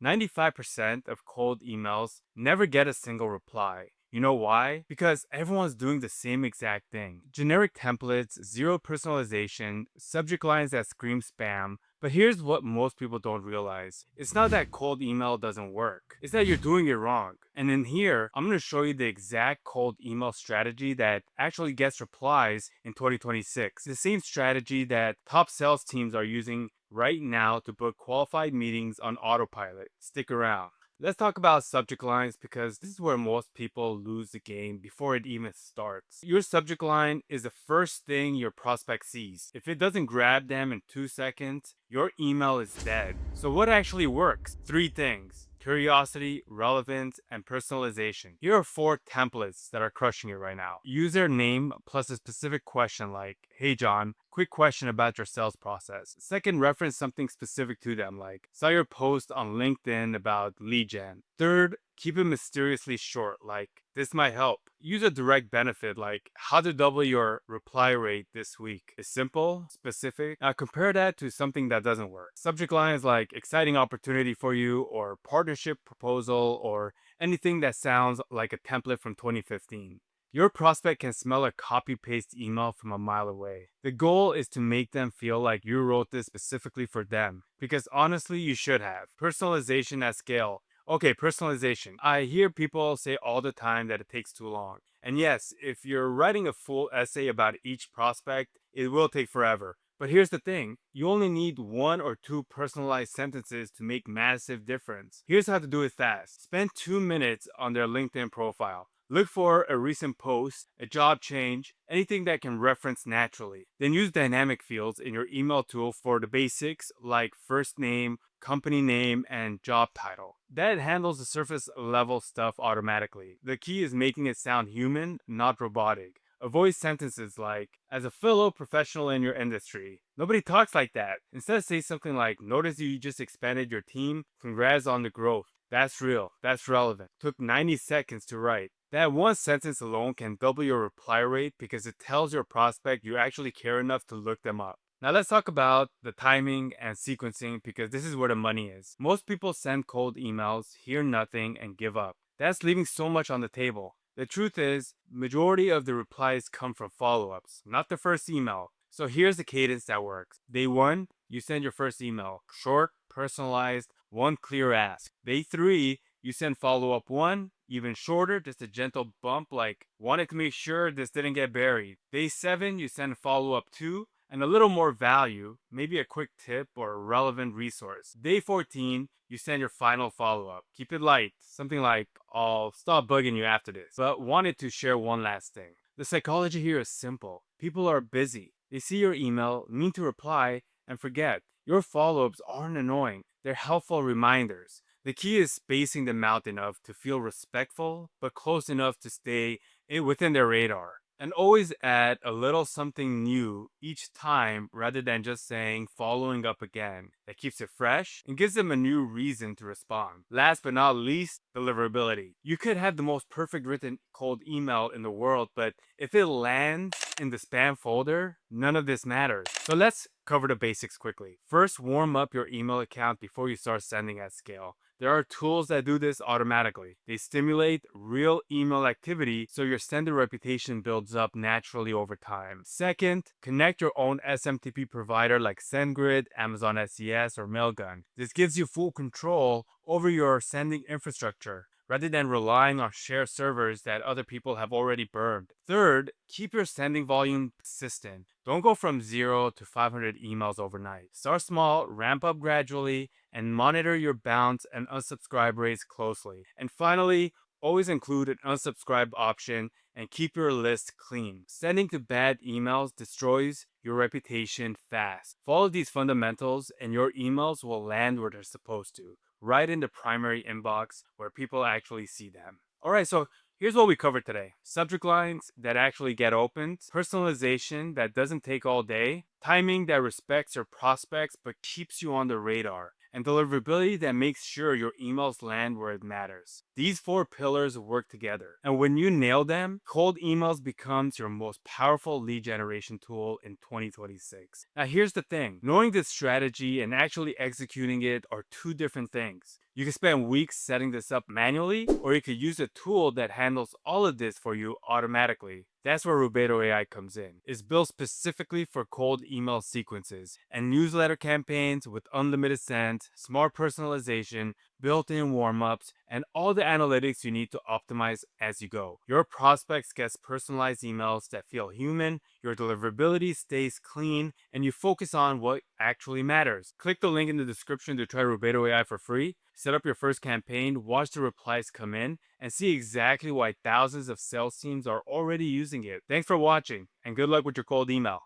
95% of cold emails never get a single reply. You know why? Because everyone's doing the same exact thing. Generic templates, zero personalization, subject lines that scream spam. But here's what most people don't realize. It's not that cold email doesn't work. It's that you're doing it wrong. And in here, I'm going to show you the exact cold email strategy that actually gets replies in 2026. The same strategy that top sales teams are using right now to book qualified meetings on autopilot. Stick around. Let's talk about subject lines because this is where most people lose the game before it even starts. Your subject line is the first thing your prospect sees. If it doesn't grab them in 2 seconds, your email is dead. So what actually works? Three things: curiosity, relevance, and personalization. Here are 4 templates that are crushing it right now. User name plus a specific question like, "Hey John, quick question about your sales process." Second, reference something specific to them like, "Saw your post on LinkedIn about lead gen." Third, keep it mysteriously short like, "This might help." Use a direct benefit like, "How to double your reply rate this week." It's simple, specific. Now compare that to something that doesn't work. Subject lines like "exciting opportunity for you" or "partnership proposal" or anything that sounds like a template from 2015. Your prospect can smell a copy paste email from a mile away. The goal is to make them feel like you wrote this specifically for them, because honestly, you should have. Personalization at scale. Okay, personalization. I hear people say all the time that it takes too long. And yes, if you're writing a full essay about each prospect, it will take forever. But here's the thing, you only need 1 or 2 personalized sentences to make massive difference. Here's how to do it fast. Spend 2 minutes on their LinkedIn profile. Look for a recent post, a job change, anything that can reference naturally. Then use dynamic fields in your email tool for the basics like first name, company name, and job title. That handles the surface level stuff automatically. The key is making it sound human, not robotic. Avoid sentences like, "As a fellow professional in your industry." Nobody talks like that. Instead, say something like, "Notice you just expanded your team. Congrats on the growth." That's real. That's relevant. Took 90 seconds to write. That one sentence alone can double your reply rate because it tells your prospect you actually care enough to look them up. Now let's talk about the timing and sequencing because this is where the money is. Most people send cold emails, hear nothing, and give up. That's leaving so much on the table. The truth is, majority of the replies come from follow-ups, not the first email. So here's the cadence that works. Day 1, you send your first email. Short, personalized, one clear ask. Day 3, you send follow-up 1, even shorter, just a gentle bump like, "Wanted to make sure this didn't get buried." Day 7, you send follow-up 2, and a little more value, maybe a quick tip or a relevant resource. Day 14, you send your final follow-up. Keep it light, something like, "I'll stop bugging you after this, but wanted to share one last thing." The psychology here is simple. People are busy. They see your email, mean to reply, and forget. Your follow-ups aren't annoying. They're helpful reminders. The key is spacing them out enough to feel respectful, but close enough to stay within their radar. And always add a little something new each time rather than just saying following up again. That keeps it fresh and gives them a new reason to respond. Last but not least, deliverability. You could have the most perfect written cold email in the world, but if it lands in the spam folder, none of this matters. So let's cover the basics quickly. First, warm up your email account before you start sending at scale. There are tools that do this automatically. They stimulate real email activity so your sender reputation builds up naturally over time. Second, connect your own SMTP provider like SendGrid, Amazon SES, or Mailgun. This gives you full control over your sending infrastructure rather than relying on shared servers that other people have already burned. Third, keep your sending volume consistent. Don't go from 0 to 500 emails overnight. Start small, ramp up gradually, and monitor your bounce and unsubscribe rates closely. And finally, always include an unsubscribe option and keep your list clean. Sending to bad emails destroys your reputation fast. Follow these fundamentals and your emails will land where they're supposed to, right in the primary inbox where people actually see them. Alright, so here's what we covered today. Subject lines that actually get opened, personalization that doesn't take all day, timing that respects your prospects but keeps you on the radar, and deliverability that makes sure your emails land where it matters. These 4 pillars work together. And when you nail them, cold emails becomes your most powerful lead generation tool in 2026. Now here's the thing. Knowing this strategy and actually executing it are 2 different things. You can spend weeks setting this up manually, or you could use a tool that handles all of this for you automatically. That's where Rubedo AI comes in. It's built specifically for cold email sequences and newsletter campaigns with unlimited send, smart personalization, built-in warm-ups, and all the analytics you need to optimize as you go. Your prospects get personalized emails that feel human, your deliverability stays clean, and you focus on what actually matters. Click the link in the description to try Rubedo AI for free, set up your first campaign, watch the replies come in, and see exactly why thousands of sales teams are already using it. Thanks for watching, and good luck with your cold email.